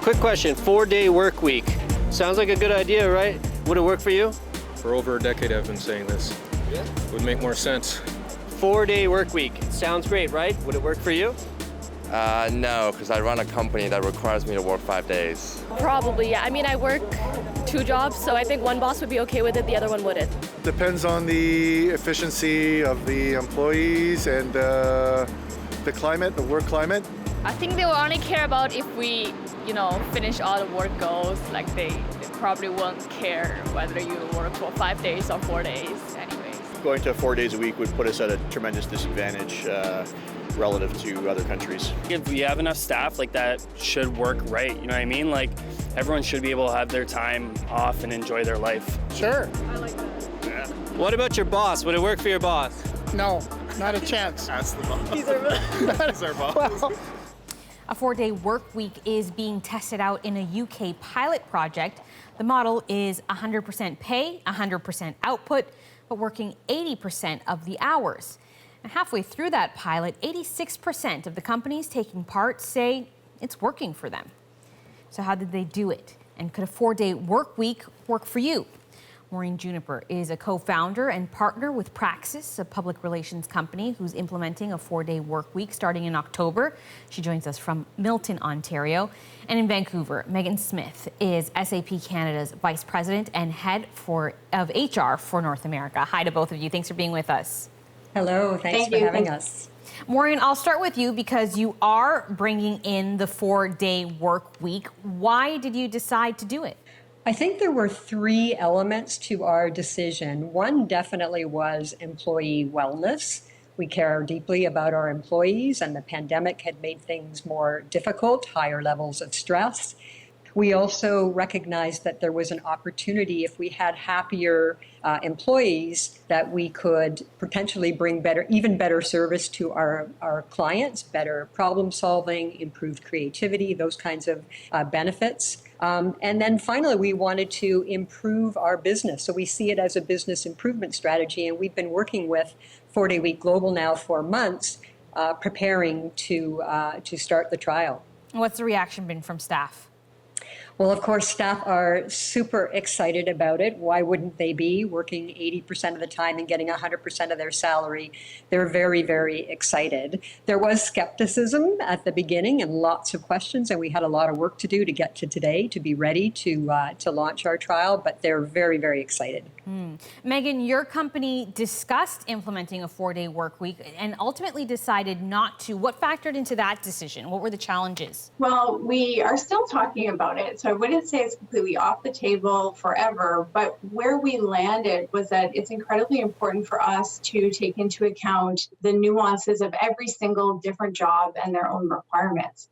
Quick question, 4-day work week. Sounds like a good idea, right? Would it work for you? For over a decade I've been saying this. Yeah. Would make more sense. 4-day work week. Sounds great, right? Would it work for you? No, because I run a company that requires me to work 5 days. Probably, yeah. I mean, I work 2 jobs, so I think one boss would be okay with it, the other one wouldn't. Depends on the efficiency of the employees and the climate, the work climate. I think they will only care about if we, finish all the work goals. Like they probably won't care whether you work for 5 days or 4 days anyways. Going to 4 days a week would put us at a tremendous disadvantage relative to other countries. If we have enough staff, that should work right, you know what I mean? Everyone should be able to have their time off and enjoy their life. Sure. I like that. Yeah. What about your boss? Would it work for your boss? No, not a chance. Ask the boss. He's our boss. Well, a 4-day work week is being tested out in a UK pilot project. The model is 100% pay, 100% output, but working 80% of the hours. And halfway through that pilot, 86% of the companies taking part say it's working for them. So how did they do it? And could a 4-day work week work for you? Maureen Juniper is a co-founder and partner with Praxis, a public relations company who's implementing a 4-day work week starting in October. She joins us from Milton, Ontario. And in Vancouver, Megan Smith is SAP Canada's Vice President and Head of HR for North America. Hi to both of you. Thanks for being with us. Hello, thanks for having us. Maureen, I'll start with you because you are bringing in the 4-day work week. Why did you decide to do it? I think there were 3 elements to our decision. One definitely was employee wellness. We care deeply about our employees, and the pandemic had made things more difficult, higher levels of stress. We also recognized that there was an opportunity, if we had happier employees, that we could potentially bring even better service to our clients, better problem solving, improved creativity, those kinds of benefits. And then finally, we wanted to improve our business. So we see it as a business improvement strategy, and we've been working with 4-Day Week Global now for months, preparing to start the trial. What's the reaction been from staff? Well, of course, staff are super excited about it. Why wouldn't they be? Working 80% of the time and getting 100% of their salary. They're very, very excited. There was skepticism at the beginning and lots of questions, and we had a lot of work to do to get to today to be ready to launch our trial, but they're very, very excited. Megan, your company discussed implementing a 4-day work week and ultimately decided not to. What factored into that decision? What were the challenges? Well, we are still talking about it, so I wouldn't say it's completely off the table forever, but where we landed was that it's incredibly important for us to take into account the nuances of every single different job and their own requirements.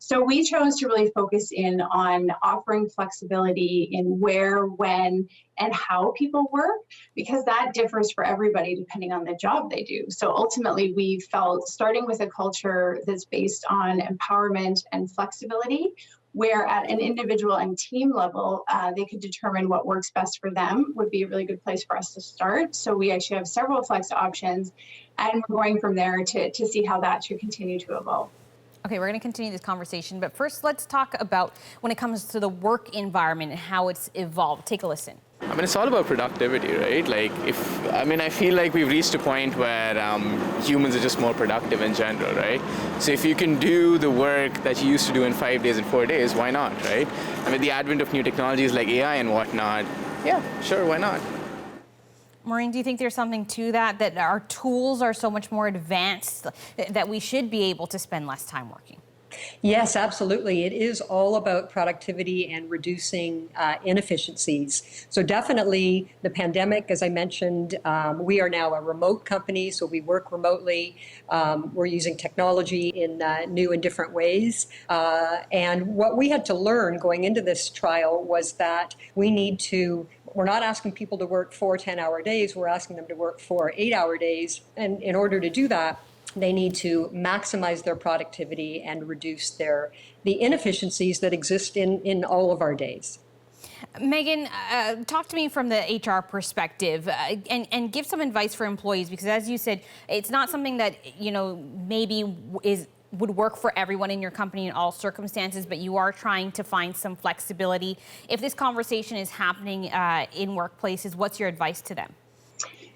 So we chose to really focus in on offering flexibility in where, when, and how people work, because that differs for everybody depending on the job they do. So ultimately, we felt starting with a culture that's based on empowerment and flexibility, where at an individual and team level, they could determine what works best for them, would be a really good place for us to start. So we actually have several flex options, and we're going from there to see how that should continue to evolve. Okay, we're going to continue this conversation, but first let's talk about when it comes to the work environment and how it's evolved. Take a listen. I mean, it's all about productivity, right? I feel like we've reached a point where humans are just more productive in general, right? So if you can do the work that you used to do in 5 days and 4 days, why not, right? And with the advent of new technologies like AI and whatnot, yeah, sure, why not? Maureen, do you think there's something to that our tools are so much more advanced that we should be able to spend less time working? Yes, absolutely. It is all about productivity and reducing inefficiencies. So definitely the pandemic, as I mentioned, we are now a remote company, so we work remotely. We're using technology in new and different ways. And what we had to learn going into this trial was that we're not asking people to work 4 10-hour days, we're asking them to work 4 8-hour days. And in order to do that, they need to maximize their productivity and reduce the inefficiencies that exist in all of our days. Megan, talk to me from the HR perspective and give some advice for employees, because as you said, it's not something that, maybe is would work for everyone in your company in all circumstances, but you are trying to find some flexibility. If this conversation is happening in workplaces, what's your advice to them?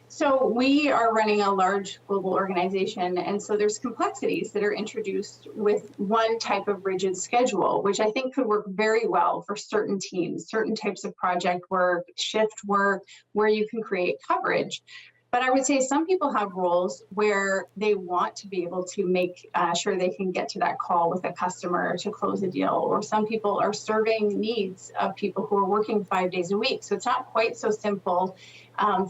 So we are running a large global organization, and so there's complexities that are introduced with one type of rigid schedule, which I think could work very well for certain teams, certain types of project work, shift work, where you can create coverage. But I would say some people have roles where they want to be able to make sure they can get to that call with a customer to close a deal, or some people are serving needs of people who are working 5 days a week. So it's not quite so simple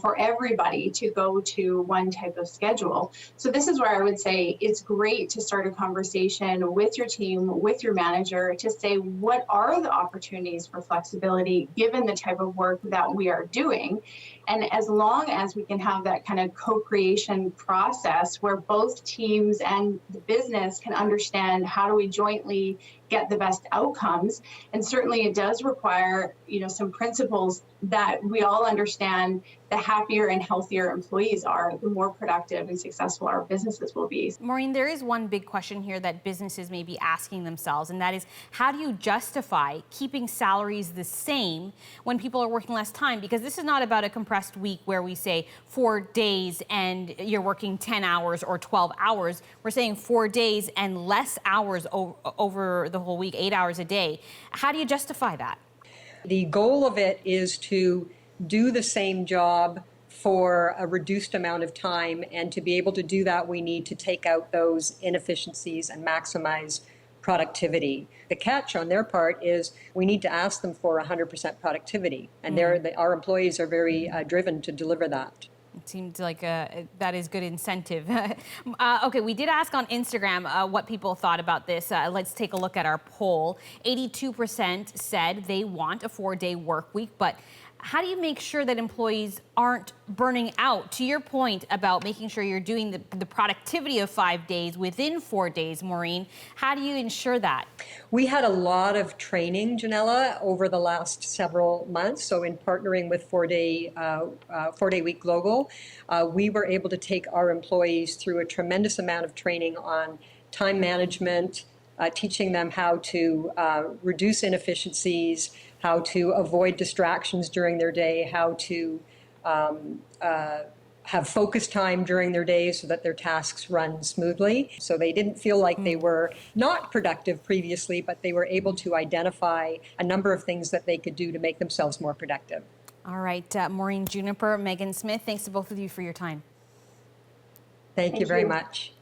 for everybody to go to one type of schedule. So this is where I would say it's great to start a conversation with your team, with your manager, to say what are the opportunities for flexibility given the type of work that we are doing. And as long as we can have that kind of co-creation process where both teams and the business can understand how do we jointly get the best outcomes. And certainly it does require, some principles that we all understand. The happier and healthier employees are, the more productive and successful our businesses will be. Maureen, there is one big question here that businesses may be asking themselves, and that is, how do you justify keeping salaries the same when people are working less time? Because this is not about a compressed week where we say 4 days and you're working 10 hours or 12 hours. We're saying 4 days and less hours over the whole week, 8 hours a day. How do you justify that? The goal of it is to do the same job for a reduced amount of time, and to be able to do that, we need to take out those inefficiencies and maximize productivity. The catch on their part is we need to ask them for 100% productivity, and our employees are very driven to deliver that. It seems like that is good incentive. Okay, we did ask on Instagram what people thought about this. Let's take a look at our poll. 82% said they want a 4-day work week, but how do you make sure that employees aren't burning out? To your point about making sure you're doing the productivity of 5 days within 4 days, Maureen, how do you ensure that? We had a lot of training, Janella, over the last several months. So in partnering with 4-day Week Global, we were able to take our employees through a tremendous amount of training on time management, teaching them how to reduce inefficiencies, how to avoid distractions during their day, how to have focus time during their day so that their tasks run smoothly. So they didn't feel like they were not productive previously, but they were able to identify a number of things that they could do to make themselves more productive. All right, Maureen, Juniper, Megan Smith, thanks to both of you for your time. Thank you very much.